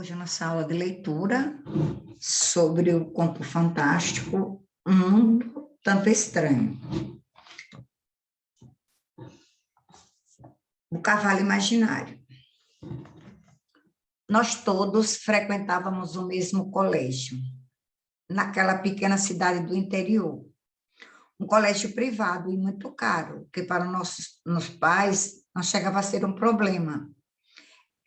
Hoje, a nossa aula de leitura sobre o conto fantástico Um Mundo Tanto Estranho. O Cavalo Imaginário. Nós todos frequentávamos o mesmo colégio, naquela pequena cidade do interior. Um colégio privado e muito caro, que para nossos pais não chegava a ser um problema.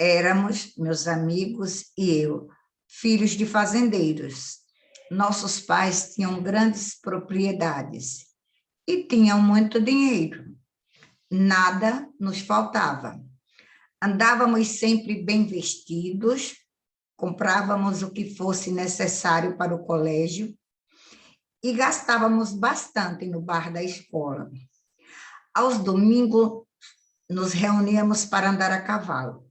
Éramos, meus amigos e eu, filhos de fazendeiros. Nossos pais tinham grandes propriedades e tinham muito dinheiro. Nada nos faltava. Andávamos sempre bem vestidos, comprávamos o que fosse necessário para o colégio e gastávamos bastante no bar da escola. Aos domingos, nos reuníamos para andar a cavalo.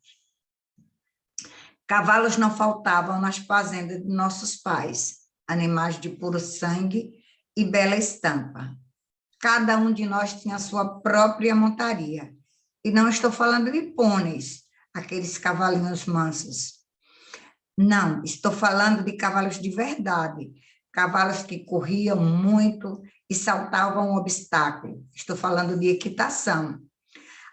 Cavalos não faltavam nas fazendas de nossos pais, animais de puro sangue e bela estampa. Cada um de nós tinha a sua própria montaria. E não estou falando de pôneis, aqueles cavalinhos mansos. Não, estou falando de cavalos de verdade, cavalos que corriam muito e saltavam obstáculos. Estou falando de equitação.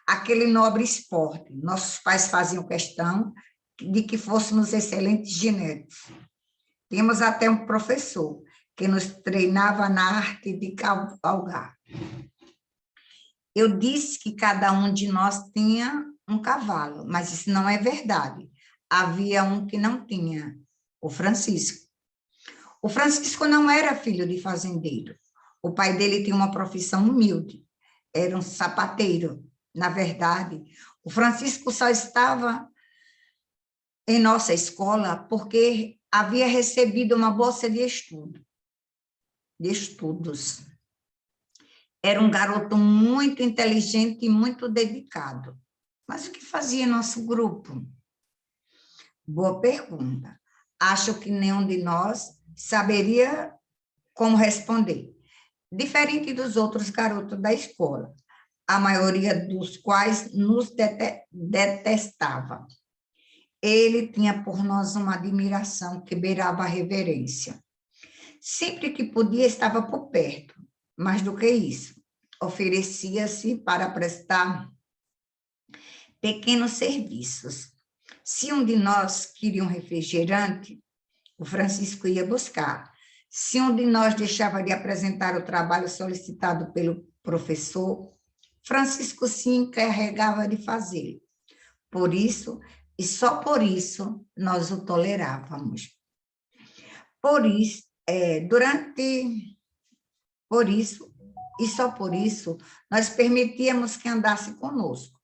Aquele nobre esporte. Nossos pais faziam questão de que fôssemos excelentes ginetes. Tínhamos até um professor que nos treinava na arte de cavalgar. Eu disse que cada um de nós tinha um cavalo, mas isso não é verdade. Havia um que não tinha, o Francisco. O Francisco não era filho de fazendeiro. O pai dele tinha uma profissão humilde, era um sapateiro. Na verdade, o Francisco só estava em nossa escola porque havia recebido uma bolsa de estudos. Era um garoto muito inteligente e muito dedicado. Mas o que fazia nosso grupo? Boa pergunta. Acho que nenhum de nós saberia como responder. Diferente dos outros garotos da escola, a maioria dos quais nos detestava. Ele tinha por nós uma admiração que beirava a reverência. Sempre que podia, estava por perto. Mais do que isso, oferecia-se para prestar pequenos serviços. Se um de nós queria um refrigerante, o Francisco ia buscar. Se um de nós deixava de apresentar o trabalho solicitado pelo professor, Francisco se encarregava de fazê-lo. Por isso, e só por isso, nós o tolerávamos. Por isso, e só por isso, nós permitíamos que andasse conosco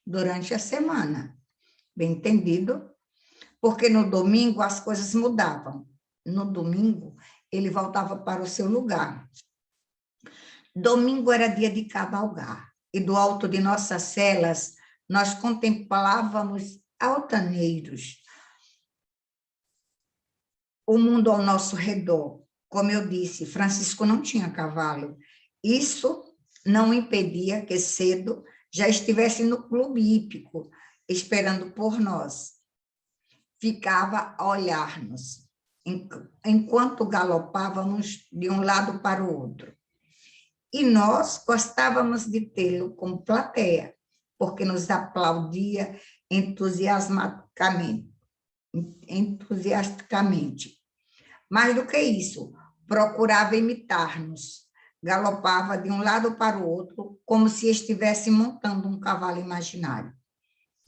durante a semana. Bem entendido? Porque no domingo as coisas mudavam. No domingo, ele voltava para o seu lugar. Domingo era dia de cavalgar, e do alto de nossas celas, nós contemplávamos altaneiros, o mundo ao nosso redor. Como eu disse, Francisco não tinha cavalo. Isso não impedia que cedo já estivesse no clube hípico, esperando por nós. Ficava a olhar-nos, enquanto galopávamos de um lado para o outro. E nós gostávamos de tê-lo como plateia, porque nos aplaudia entusiasticamente. Mais do que isso, procurava imitar-nos, galopava de um lado para o outro, como se estivesse montando um cavalo imaginário.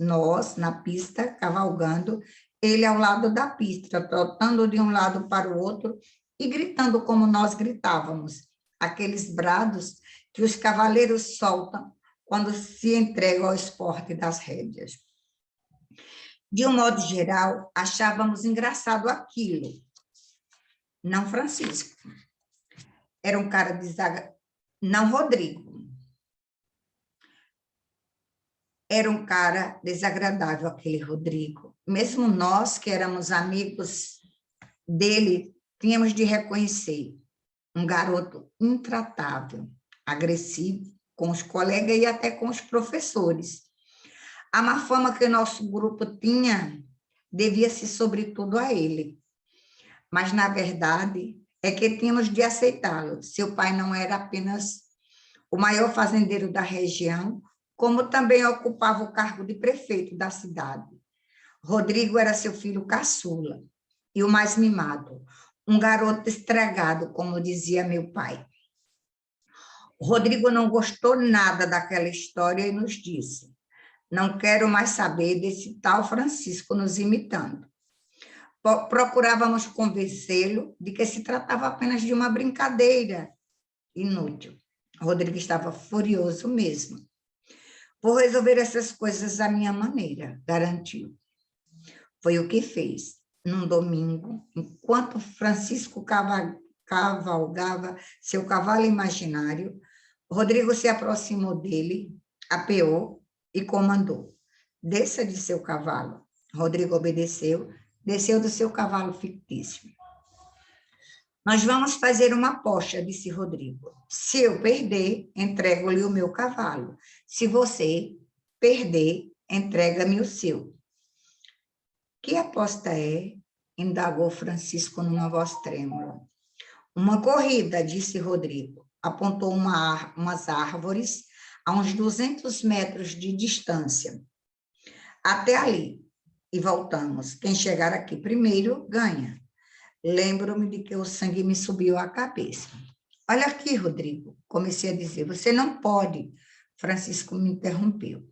Nós, na pista, cavalgando, ele ao lado da pista, trotando de um lado para o outro e gritando como nós gritávamos, aqueles brados que os cavaleiros soltam quando se entregam ao esporte das rédeas. De um modo geral, achávamos engraçado aquilo. Não Francisco. Era um cara desagradável. Não Rodrigo. Era um cara desagradável, aquele Rodrigo. Mesmo nós, que éramos amigos dele, tínhamos de reconhecer um garoto intratável, agressivo com os colegas e até com os professores. A má fama que o nosso grupo tinha devia-se sobretudo a ele. Mas, na verdade, é que tínhamos de aceitá-lo. Seu pai não era apenas o maior fazendeiro da região, como também ocupava o cargo de prefeito da cidade. Rodrigo era seu filho caçula e o mais mimado, um garoto estragado, como dizia meu pai. Rodrigo não gostou nada daquela história e nos disse: não quero mais saber desse tal Francisco nos imitando. Procurávamos convencê-lo de que se tratava apenas de uma brincadeira inútil. Rodrigo estava furioso mesmo. Vou resolver essas coisas à minha maneira, garantiu. Foi o que fez. Num domingo, enquanto Francisco cavalgava seu cavalo imaginário, Rodrigo se aproximou dele, apeou e comandou: desça de seu cavalo. Rodrigo obedeceu, desceu do seu cavalo fictício. Nós vamos fazer uma aposta, disse Rodrigo. Se eu perder, entrego-lhe o meu cavalo. Se você perder, entrega-me o seu. Que aposta é? Indagou Francisco numa voz trêmula. Uma corrida, disse Rodrigo. Apontou umas árvores a uns 200 metros de distância. Até ali. E voltamos. Quem chegar aqui primeiro, ganha. Lembro-me de que o sangue me subiu à cabeça. Olha aqui, Rodrigo, comecei a dizer. Você não pode. Francisco me interrompeu.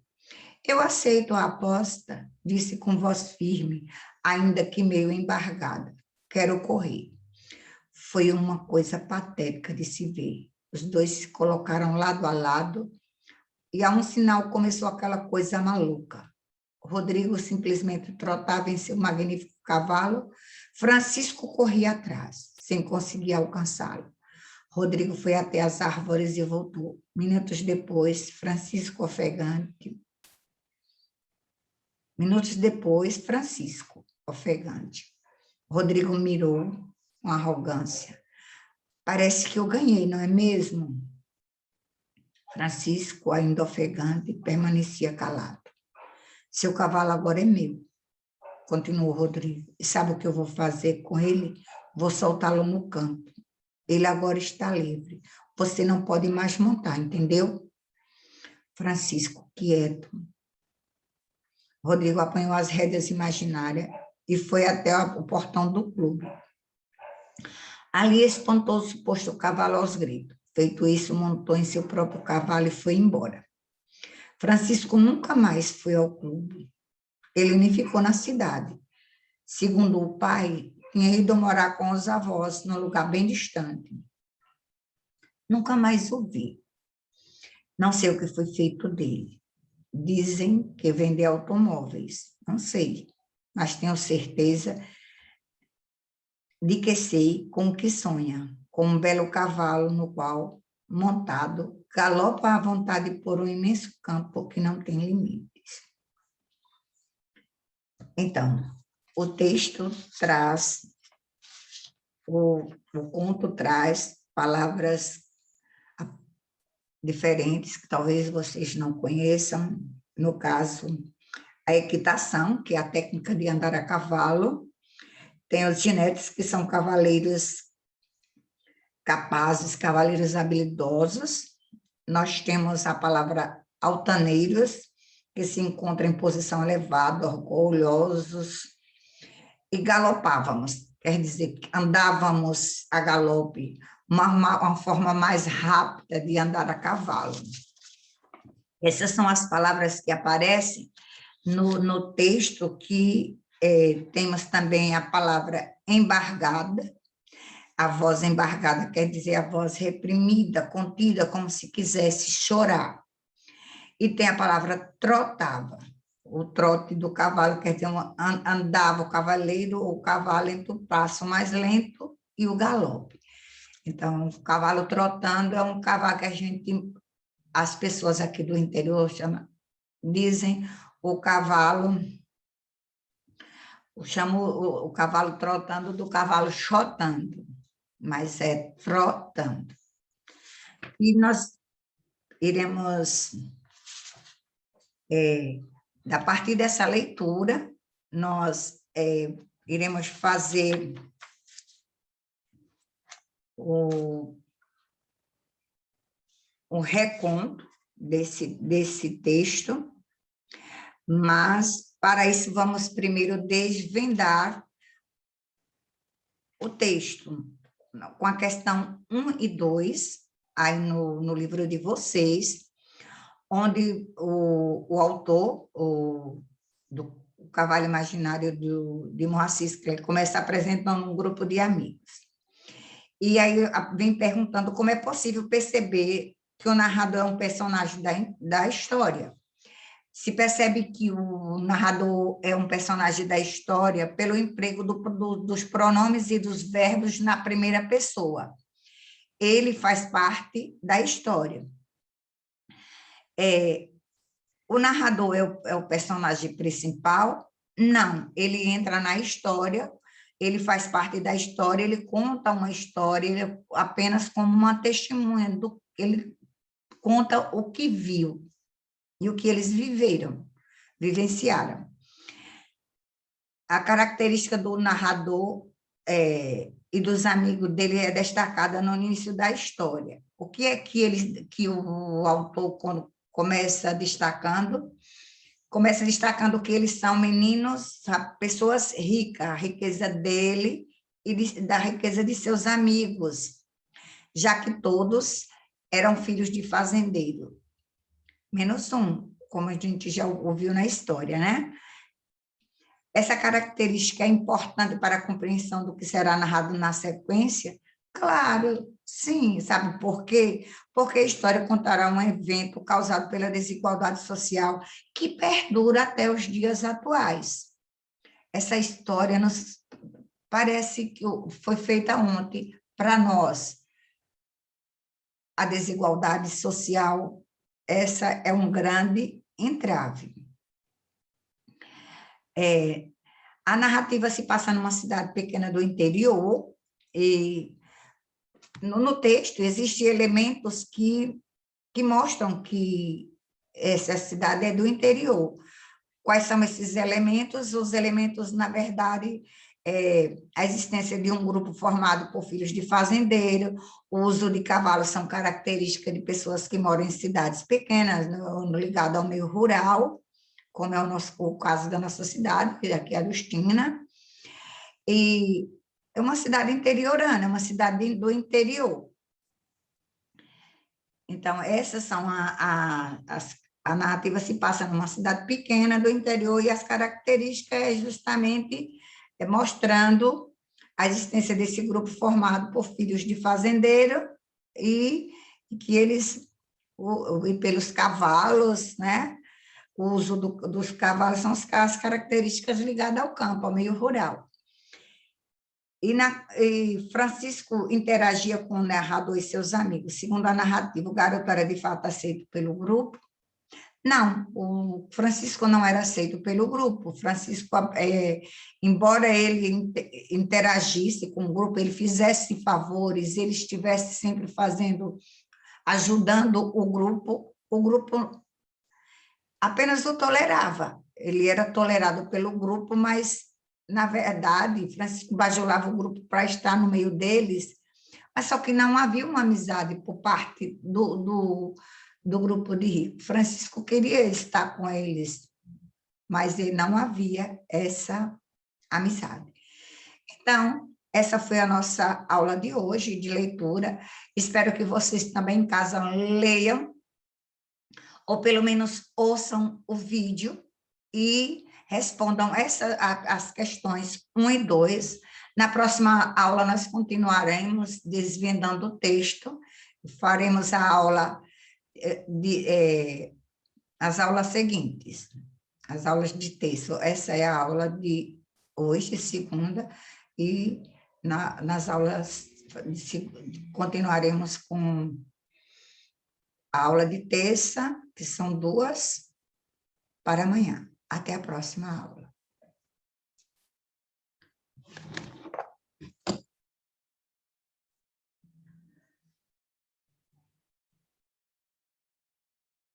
Eu aceito a aposta, disse com voz firme, ainda que meio embargada. Quero correr. Foi uma coisa patética de se ver. Os dois se colocaram lado a lado e, a um sinal, começou aquela coisa maluca. Rodrigo simplesmente trotava em seu magnífico cavalo. Francisco corria atrás, sem conseguir alcançá-lo. Rodrigo foi até as árvores e voltou. Minutos depois, Francisco ofegante. Rodrigo mirou com arrogância. Parece que eu ganhei, não é mesmo? Francisco, ainda ofegante, permanecia calado. Seu cavalo agora é meu, continuou Rodrigo. E sabe o que eu vou fazer com ele? Vou soltá-lo no campo. Ele agora está livre. Você não pode mais montar, entendeu? Francisco, quieto. Rodrigo apanhou as rédeas imaginárias e foi até o portão do clube. Ali espantou o suposto cavalo aos gritos. Feito isso, montou em seu próprio cavalo e foi embora. Francisco nunca mais foi ao clube. Ele nem ficou na cidade. Segundo o pai, tinha ido morar com os avós, num lugar bem distante. Nunca mais o vi. Não sei o que foi feito dele. Dizem que vende automóveis. Não sei, mas tenho certeza de que sei com o que sonha, com um belo cavalo no qual, montado, galopa à vontade por um imenso campo que não tem limites. Então, o texto traz, o conto traz palavras diferentes, que talvez vocês não conheçam, no caso, a equitação, que é a técnica de andar a cavalo, tem os jinetes, que são cavaleiros capazes, cavaleiros habilidosos. Nós temos a palavra altaneiros, que se encontram em posição elevada, orgulhosos, e galopávamos, quer dizer, andávamos a galope, uma forma mais rápida de andar a cavalo. Essas são as palavras que aparecem no texto, que temos também a palavra embargada. A voz embargada quer dizer a voz reprimida, contida, como se quisesse chorar. E tem a palavra trotava, o trote do cavalo, quer dizer, andava o cavaleiro ou o cavalo entre o passo mais lento e o galope. Então, o cavalo trotando é um cavalo que as pessoas aqui do interior dizem o cavalo, chamo o cavalo trotando do cavalo chotando, mas é trotando. E nós iremos, a partir dessa leitura, nós iremos fazer o reconto desse texto, mas, para isso, vamos primeiro desvendar o texto, com a questão 1 e 2, aí no livro de vocês, onde o autor, do Cavalo Imaginário de Moacir Clery, começa apresentando um grupo de amigos. E aí vem perguntando como é possível perceber que o narrador é um personagem da história. Se percebe que o narrador é um personagem da história pelo emprego dos pronomes e dos verbos na primeira pessoa. Ele faz parte da história. O narrador é o personagem principal? Não, ele entra na história, ele faz parte da história, ele conta uma história, ele apenas como uma testemunha, ele conta o que viu e o que eles vivenciaram. A característica do narrador e dos amigos dele é destacada no início da história. O que é que o autor, quando começa destacando que eles são meninos, pessoas ricas, a riqueza dele e da riqueza de seus amigos, já que todos eram filhos de fazendeiro, menos um, como a gente já ouviu na história, né? Essa característica é importante para a compreensão do que será narrado na sequência? Claro, sim. Sabe por quê? Porque a história contará um evento causado pela desigualdade social que perdura até os dias atuais. Essa história nos parece que foi feita ontem para nós. A desigualdade social, essa é um grande entrave. A narrativa se passa numa cidade pequena do interior, e no texto existem elementos que mostram que essa cidade é do interior. Quais são esses elementos? Os elementos, na verdade, a existência de um grupo formado por filhos de fazendeiro, o uso de cavalos são características de pessoas que moram em cidades pequenas, ligado ao meio rural, como é o caso da nossa cidade, que aqui é Agostina, e é uma cidade interiorana, é uma cidade do interior. Então, essas são a narrativa se passa numa cidade pequena do interior, e as características é justamente mostrando a existência desse grupo formado por filhos de fazendeiro e que eles, e pelos cavalos, né? O uso dos cavalos são as características ligadas ao campo, ao meio rural. E Francisco interagia com o narrador e seus amigos. Segundo a narrativa, o garoto era de fato aceito pelo grupo? Não, o Francisco não era aceito pelo grupo. Francisco, embora ele interagisse com o grupo, ele fizesse favores, ele estivesse sempre ajudando o grupo apenas o tolerava. Ele era tolerado pelo grupo, mas, na verdade, Francisco bajulava o grupo para estar no meio deles, mas só que não havia uma amizade por parte do grupo de ricos. Francisco queria estar com eles, mas não havia essa amizade. Então, essa foi a nossa aula de hoje, de leitura. Espero que vocês também em casa leiam, ou pelo menos ouçam o vídeo e respondam as questões 1 e 2. Na próxima aula, nós continuaremos desvendando o texto, faremos as aulas seguintes, as aulas de texto. Essa é a aula de hoje, segunda, e nas aulas continuaremos com a aula de terça, que são 2, para amanhã. Até a próxima aula.